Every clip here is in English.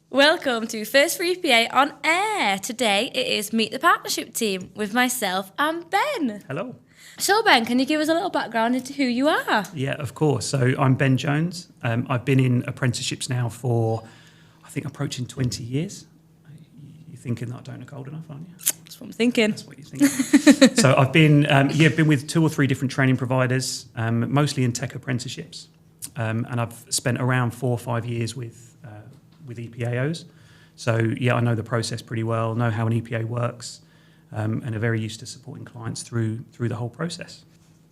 Welcome to First for EPA on air. Today it is Meet the Partnership Team with myself and Ben. Hello. So Ben, can you give us a little background into who you are? Yeah, of course. So I'm Ben Jones. I've been in apprenticeships now for, I think, approaching 20 years. You're thinking that I don't look old enough, aren't you? That's what I'm thinking. That's what you're thinking. So I've been, been with 2 or 3 different training providers, mostly in tech apprenticeships. And I've spent around 4 or 5 years with EPAOs. So yeah, I know the process pretty well, know how an EPA works, and are very used to supporting clients through the whole process.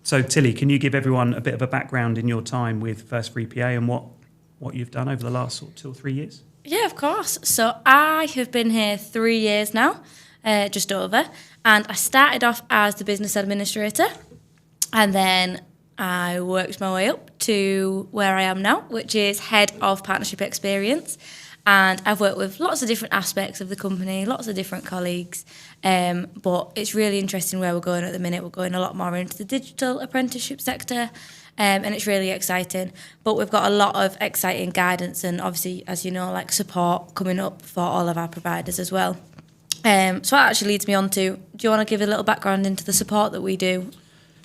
So Tilly, can you give everyone a bit of a background in your time with First for EPA and what you've done over the last sort of 2 or 3 years? Yeah, of course. So I have been here 3 years now, just over, and I started off as the business administrator, and then I worked my way up to where I am now, which is head of partnership experience. And I've worked with lots of different aspects of the company, lots of different colleagues, but it's really interesting where we're going at the minute. We're going a lot more into the digital apprenticeship sector, and it's really exciting. But we've got a lot of exciting guidance and obviously, as you know, like support coming up for all of our providers as well. So that actually leads me on to, do you want to give a little background into the support that we do?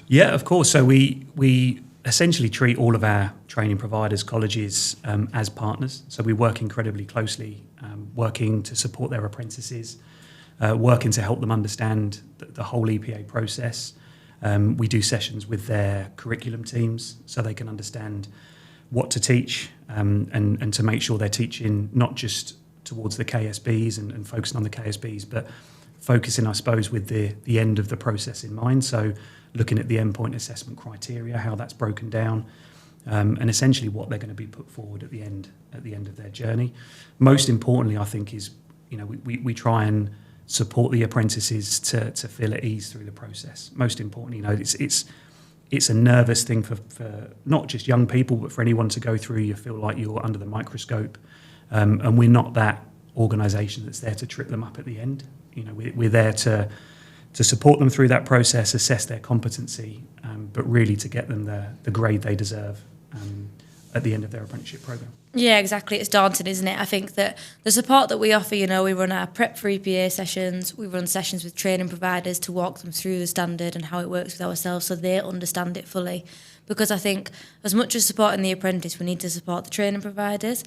Yeah, of course. So we essentially treat all of our training providers, colleges, as partners. So we work incredibly closely, working to support their apprentices, working to help them understand the whole EPA process. We do sessions with their curriculum teams so they can understand what to teach, and to make sure they're teaching not just towards the KSBs and focusing on the KSBs, but focusing, I suppose, with the end of the process in mind. So looking at the endpoint assessment criteria, how that's broken down, and essentially what they're going to be put forward at the end of their journey. Most importantly, I think, is we try and support the apprentices to feel at ease through the process. Most importantly, it's a nervous thing for not just young people, but for anyone to go through. You feel like you're under the microscope, and we're not that organisation that's there to trip them up at the end. We're there to support them through that process, assess their competency, but really to get them the grade they deserve at the end of their apprenticeship programme. Yeah, exactly. It's daunting, isn't it? I think that the support that we offer, we run our prep for EPA sessions, we run sessions with training providers to walk them through the standard and how it works with ourselves so they understand it fully. Because I think as much as supporting the apprentice, we need to support the training providers,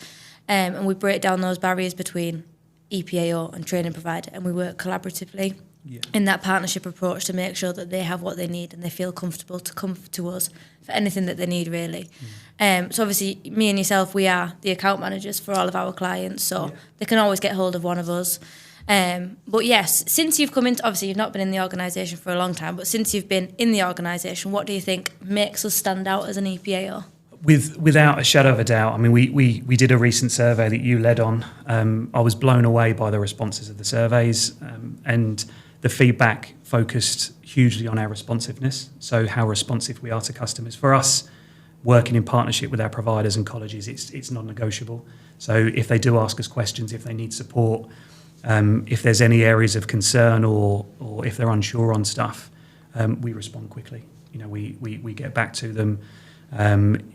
and we break down those barriers between EPAO and training provider, and we work collaboratively. Yeah. In that partnership approach to make sure that they have what they need and they feel comfortable to come to us for anything that they need, really. So obviously, me and yourself, we are the account managers for all of our clients, so they can always get hold of one of us. But yes, since you've come into, obviously you've not been in the organisation for a long time, but since you've been in the organisation, what do you think makes us stand out as an EPAO? Without a shadow of a doubt, I mean, we did a recent survey that you led on. I was blown away by the responses of the surveys, and the feedback focused hugely on our responsiveness, so how responsive we are to customers. For us, working in partnership with our providers and colleges, it's non-negotiable. So if they do ask us questions, if they need support, if there's any areas of concern or if they're unsure on stuff, we respond quickly. We get back to them.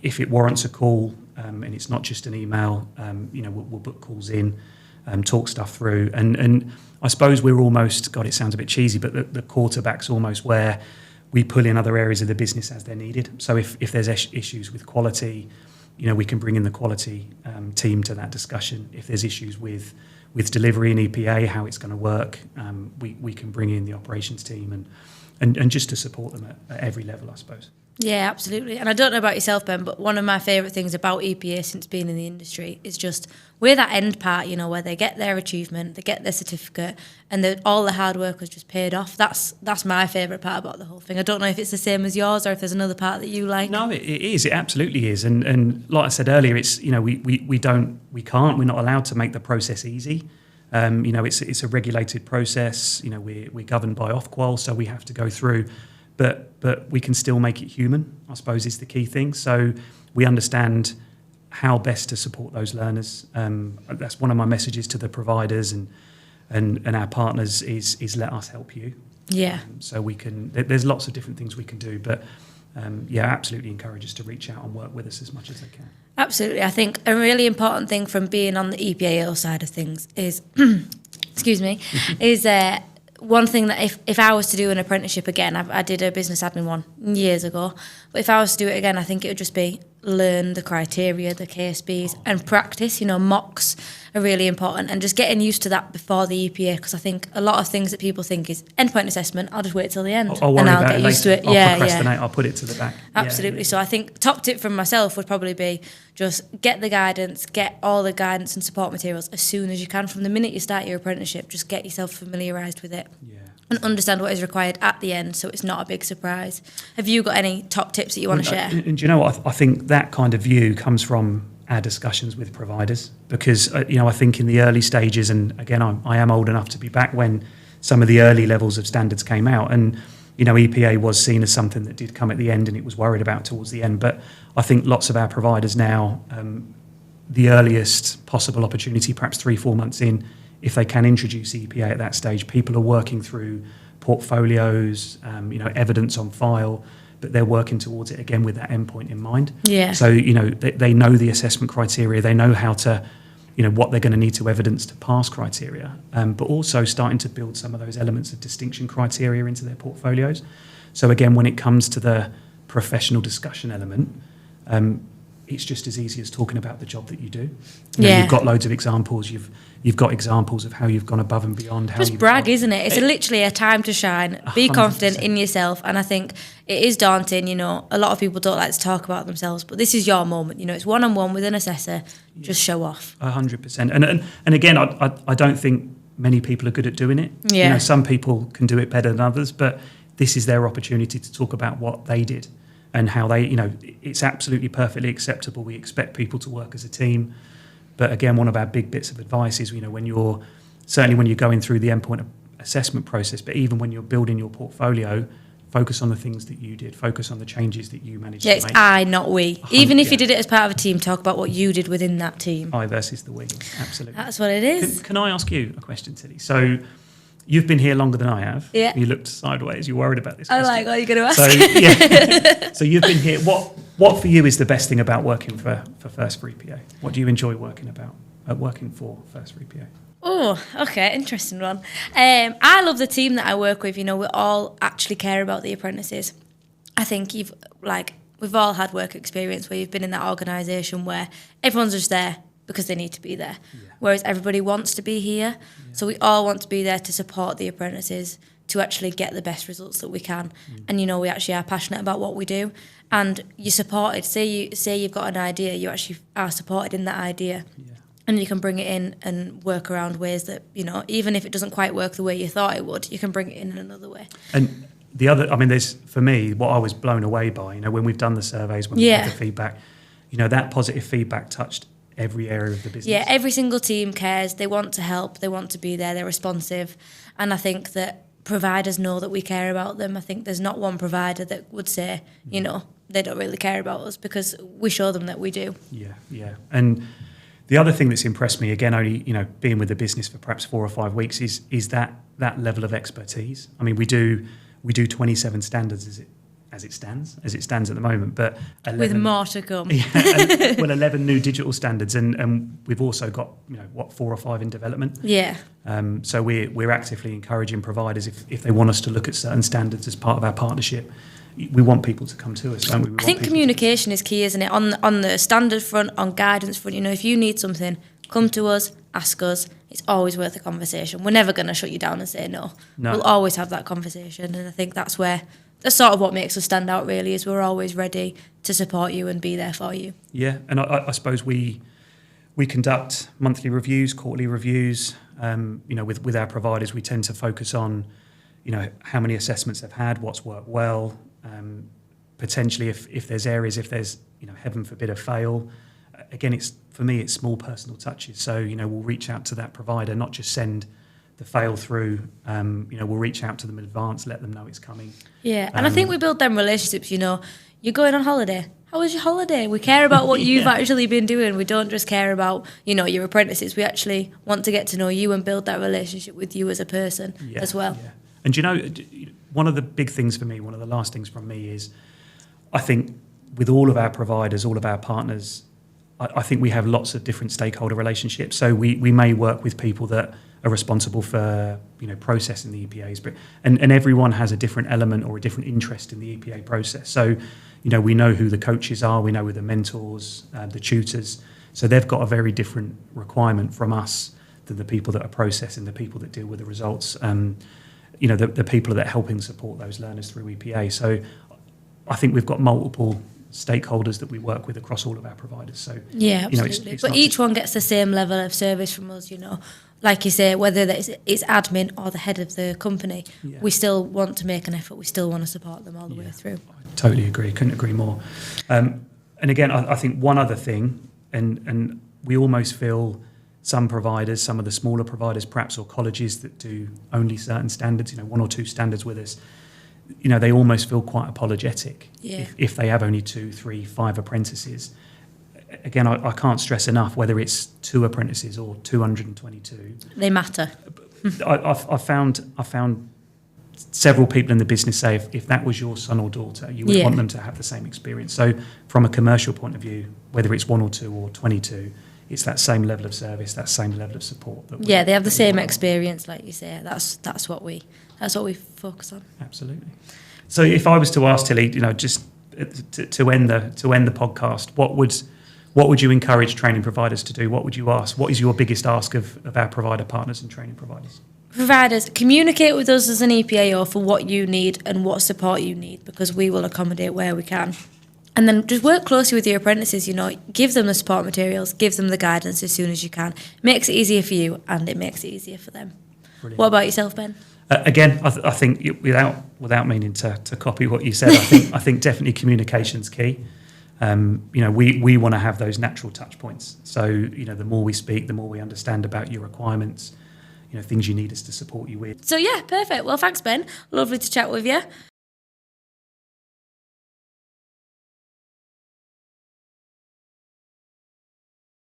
If it warrants a call, and it's not just an email, we'll book calls in, talk stuff through, and I suppose we're almost, God, it sounds a bit cheesy, but the quarterback's almost where we pull in other areas of the business as they're needed. So if there's issues with quality, we can bring in the quality team to that discussion. If there's issues with delivery and EPA, how it's going to work, we can bring in the operations team and just to support them at every level, I suppose. Yeah, absolutely. And I don't know about yourself, Ben, but one of my favourite things about EPA since being in the industry is just we're that end part, where they get their achievement, they get their certificate, and all the hard work was just paid off. That's my favourite part about the whole thing. I don't know if it's the same as yours or if there's another part that you like. No, it is. It absolutely is. And like I said earlier, it's we're not allowed to make the process easy. It's a regulated process. We're governed by Ofqual, so we have to go through. But we can still make it human, I suppose, is the key thing. So we understand how best to support those learners. That's one of my messages to the providers and our partners is let us help you. Yeah. So we can. There's lots of different things we can do, but absolutely encourage us to reach out and work with us as much as they can. Absolutely. I think a really important thing from being on the EPA side of things is, excuse me, is one thing that if I was to do an apprenticeship again, I did a business admin one years ago, but if I was to do it again, I think it would just be learn the criteria, the KSBs, and practice. Mocks are really important, and just getting used to that before the EPA, because I think a lot of things that people think is endpoint assessment, I'll just wait till the end I'll worry and I'll about get it used to later. it. I'll procrastinate, I'll put it to the back. Absolutely. So I think top tip from myself would probably be just get the guidance, get all the guidance and support materials as soon as you can. From the minute you start your apprenticeship, just get yourself familiarised with it. And understand what is required at the end, so it's not a big surprise. Have you got any top tips that you want to share? And do you know what? I think that kind of view comes from our discussions with providers, because I think in the early stages, and again, I am old enough to be back when some of the early levels of standards came out, and EPA was seen as something that did come at the end, and it was worried about towards the end. But I think lots of our providers now, the earliest possible opportunity, perhaps 3-4 months in, if they can introduce EPA at that stage, people are working through portfolios, evidence on file, but they're working towards it again with that endpoint in mind. Yeah. So, they know the assessment criteria, they know how to, what they're going to need to evidence to pass criteria, but also starting to build some of those elements of distinction criteria into their portfolios. So again, when it comes to the professional discussion element, it's just as easy as talking about the job that you do. You've got loads of examples. You've got examples of how you've gone above and beyond. Just brag, isn't it? It's literally a time to shine. Be 100%. Confident in yourself. And I think it is daunting. A lot of people don't like to talk about themselves, but this is your moment. It's one-on-one with an assessor. Just show off. 100%. And again, I don't think many people are good at doing it. Yeah. Some people can do it better than others, but this is their opportunity to talk about what they did and how they, it's absolutely perfectly acceptable. We expect people to work as a team. But again, one of our big bits of advice is, when you're going through the endpoint assessment process, but even when you're building your portfolio, focus on the things that you did, focus on the changes that you managed to make. It's I, not we. Even if you did it as part of a team, talk about what you did within that team. I versus the we, absolutely. That's what it is. Can I ask you a question, Tilly? So you've been here longer than I have. Yeah. You looked sideways. You're worried about this I question. what are you going to ask? So, so you've been here. What for you is the best thing about working for First for EPA? What do you enjoy working for First for EPA? Oh, okay, interesting one. I love the team that I work with. We all actually care about the apprentices. I think we've all had work experience where you've been in that organisation where everyone's just there because they need to be there, whereas everybody wants to be here. So we all want to be there to support the apprentices to actually get the best results that we can. And we actually are passionate about what we do, and you're supported. Say you've got an idea, you actually are supported in that idea. And you can bring it in and work around ways that, even if it doesn't quite work the way you thought it would, you can bring it in another way. And the other, there's, for me, what I was blown away by, when we've done the surveys, when we had the feedback, that positive feedback touched every area of the business. Yeah, every single team cares. They want to help. They want to be there. They're responsive. And I think that providers know that we care about them. I think there's not one provider that would say, they don't really care about us, because we show them that we do. Yeah. And the other thing that's impressed me, again, only being with the business for perhaps 4 or 5 weeks, is that level of expertise. We do 27 standards as it stands at the moment, but 11, with more to come. 11 new digital standards, and we've also got 4 or 5 in development. Yeah. So we're actively encouraging providers, if they want us to look at certain standards as part of our partnership, we want people to come to us, don't we? I think communication is key, isn't it? On the standard front, on guidance front, if you need something, come to us, ask us. It's always worth a conversation. We're never going to shut you down and say no. We'll always have that conversation, and I think that's sort of what makes us stand out, really, is we're always ready to support you and be there for you. Yeah, and I suppose we conduct monthly reviews, quarterly reviews. With our providers, we tend to focus on, how many assessments they've had, what's worked well. Potentially, if there's areas, if there's, heaven forbid, a fail. Again, for me, it's small personal touches. So, we'll reach out to that provider, not just send the fail through. We'll reach out to them in advance, let them know it's coming. Yeah, and I think we build them relationships. You're going on holiday. How was your holiday? We care about what you've actually been doing. We don't just care about, your apprentices. We actually want to get to know you and build that relationship with you as a person as well. Yeah. And one of the big things for me, one of the last things from me is, I think with all of our providers, all of our partners, I think we have lots of different stakeholder relationships. So we may work with people that are responsible for processing the EPAs, but and everyone has a different element or a different interest in the EPA process. So we know who the coaches are, we know who the mentors, the tutors. So they've got a very different requirement from us than the people that are processing, the people that deal with the results. The people that are helping support those learners through EPA. So I think we've got multiple stakeholders that we work with across all of our providers. So yeah, absolutely. But each one gets the same level of service from us. Like you say, whether it's admin or the head of the company, we still want to make an effort. We still want to support them all the way through. I totally agree. Couldn't agree more. And again, I think one other thing, and we almost feel some providers, some of the smaller providers perhaps, or colleges that do only certain standards, one or two standards with us, they almost feel quite apologetic if they have only 2, 3, 5 apprentices. Again, I can't stress enough, whether it's 2 apprentices or 222. They matter. I found several people in the business say if that was your son or daughter, you would want them to have the same experience. So from a commercial point of view, whether it's 1 or 2 or 22, it's that same level of service, that same level of support. They have the same experience, like you say. That's what we focus on. Absolutely. So if I was to ask Tilly, just to end the podcast, what would you encourage training providers to do? What would you ask? What is your biggest ask of our provider partners and training providers? Providers, communicate with us as an EPAO for what you need and what support you need, because we will accommodate where we can. And then just work closely with your apprentices, give them the support materials, give them the guidance as soon as you can. It makes it easier for you and it makes it easier for them. Brilliant. What about yourself, Ben? Again, I think without meaning to copy what you said, I think definitely communication's key. We want to have those natural touch points. So, the more we speak, the more we understand about your requirements, things you need us to support you with. So, perfect. Well, thanks, Ben. Lovely to chat with you.